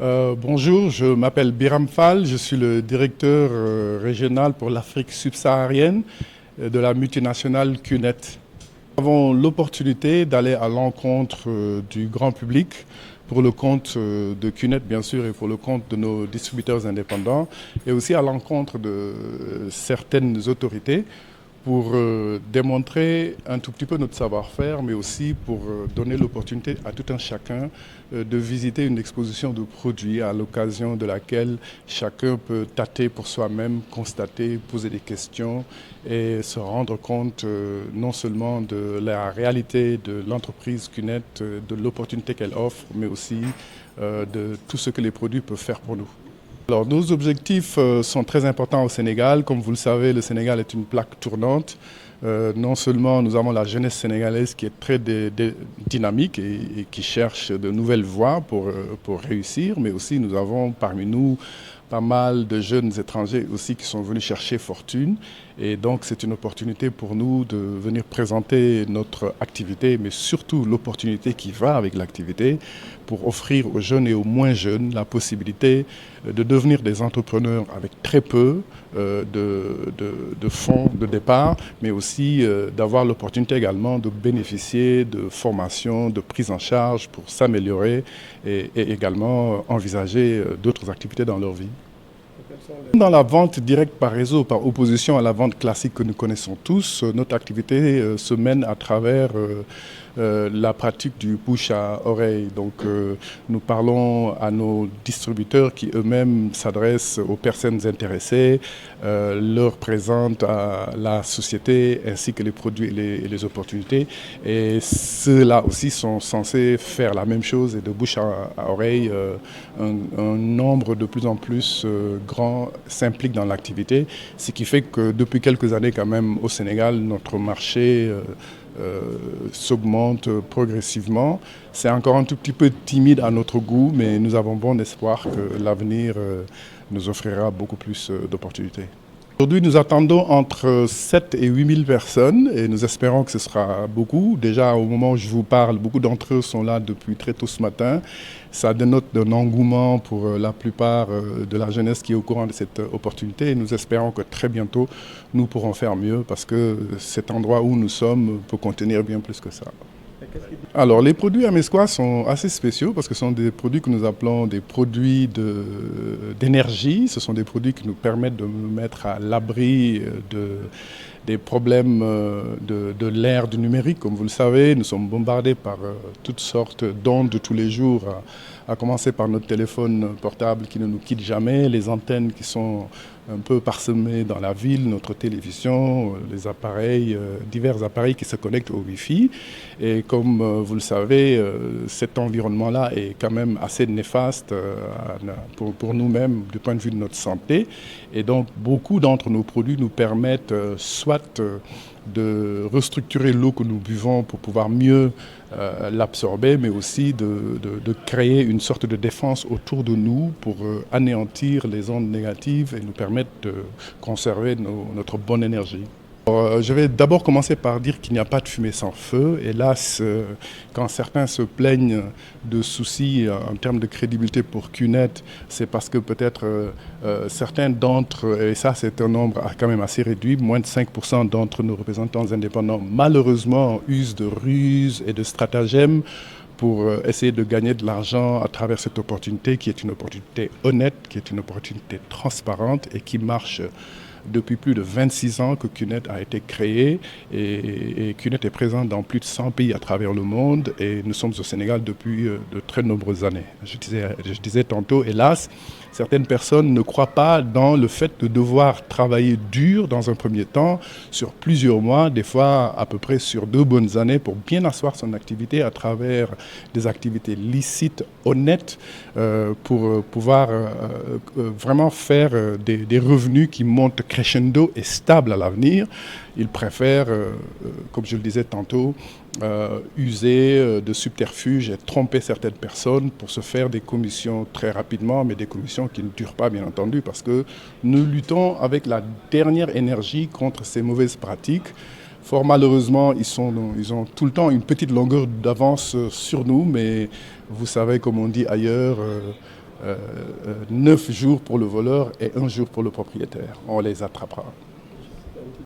Bonjour, je m'appelle Biram Fall, je suis le directeur régional pour l'Afrique subsaharienne de la multinationale QNET. Nous avons l'opportunité d'aller à l'encontre du grand public pour le compte de QNET bien sûr et pour le compte de nos distributeurs indépendants et aussi à l'encontre de certaines autorités pour démontrer un tout petit peu notre savoir-faire, mais aussi pour donner l'opportunité à tout un chacun de visiter une exposition de produits à l'occasion de laquelle chacun peut tâter pour soi-même, constater, poser des questions et se rendre compte non seulement de la réalité de l'entreprise QNET, de l'opportunité qu'elle offre, mais aussi de tout ce que les produits peuvent faire pour nous. Alors, nos objectifs sont très importants au Sénégal. Comme vous le savez, le Sénégal est une plaque tournante. Non seulement nous avons la jeunesse sénégalaise qui est très dynamique et qui cherche de nouvelles voies pour réussir, mais aussi nous avons parmi nous pas mal de jeunes étrangers aussi qui sont venus chercher fortune. Et donc c'est une opportunité pour nous de venir présenter notre activité, mais surtout l'opportunité qui va avec l'activité pour offrir aux jeunes et aux moins jeunes la possibilité de devenir des entrepreneurs avec très peu de fonds de départ, mais aussi d'avoir l'opportunité également de bénéficier de formations, de prise en charge pour s'améliorer et également envisager d'autres activités dans leur vie. Dans la vente directe par réseau, par opposition à la vente classique que nous connaissons tous, notre activité se mène à travers la pratique du bouche à oreille. Donc nous parlons à nos distributeurs qui eux-mêmes s'adressent aux personnes intéressées, leur présentent à la société ainsi que les produits et les opportunités. Et ceux-là aussi sont censés faire la même chose et de bouche à oreille, un nombre de plus en plus grand s'implique dans l'activité, ce qui fait que depuis quelques années quand même au Sénégal, notre marché s'augmente progressivement. C'est encore un tout petit peu timide à notre goût, mais nous avons bon espoir que l'avenir nous offrira beaucoup plus d'opportunités. Aujourd'hui, nous attendons entre 7 et 8 000 personnes et nous espérons que ce sera beaucoup. Déjà, au moment où je vous parle, beaucoup d'entre eux sont là depuis très tôt ce matin. Ça dénote d'un engouement pour la plupart de la jeunesse qui est au courant de cette opportunité et nous espérons que très bientôt, nous pourrons faire mieux parce que cet endroit où nous sommes peut contenir bien plus que ça. Alors, les produits Amescois sont assez spéciaux parce que ce sont des produits que nous appelons des produits d'énergie. Ce sont des produits qui nous permettent de nous mettre à l'abri des problèmes de l'ère du numérique. Comme vous le savez, nous sommes bombardés par toutes sortes d'ondes de tous les jours, à commencer par notre téléphone portable qui ne nous quitte jamais, les antennes qui sont un peu parsemées dans la ville, notre télévision, les appareils, divers appareils qui se connectent au Wi-Fi. Et comme vous le savez, cet environnement-là est quand même assez néfaste pour nous-mêmes du point de vue de notre santé. Et donc, beaucoup d'entre nos produits nous permettent soit de restructurer l'eau que nous buvons pour pouvoir mieux l'absorber, mais aussi de créer une sorte de défense autour de nous pour anéantir les ondes négatives et nous permettre de conserver notre bonne énergie. Je vais d'abord commencer par dire qu'il n'y a pas de fumée sans feu. Hélas, quand certains se plaignent de soucis en termes de crédibilité pour QNET, c'est parce que peut-être certains d'entre, et ça c'est un nombre quand même assez réduit, moins de 5% d'entre nos représentants indépendants, malheureusement, usent de ruses et de stratagèmes pour essayer de gagner de l'argent à travers cette opportunité qui est une opportunité honnête, qui est une opportunité transparente et qui marche depuis plus de 26 ans que QNET a été créé et QNET est présent dans plus de 100 pays à travers le monde et nous sommes au Sénégal depuis de très nombreuses années. Je disais tantôt, hélas, certaines personnes ne croient pas dans le fait de devoir travailler dur dans un premier temps, sur plusieurs mois, des fois à peu près sur 2 bonnes années pour bien asseoir son activité à travers des activités licites, honnêtes, pour pouvoir vraiment faire des revenus qui montent crescendo et stables à l'avenir. Ils préfèrent, comme je le disais tantôt, user de subterfuges et tromper certaines personnes pour se faire des commissions très rapidement, mais des commissions qui ne durent pas, bien entendu, parce que nous luttons avec la dernière énergie contre ces mauvaises pratiques. Fort malheureusement, ils ont tout le temps une petite longueur d'avance sur nous, mais vous savez, comme on dit ailleurs, 9 jours pour le voleur et 1 jour pour le propriétaire. On les attrapera.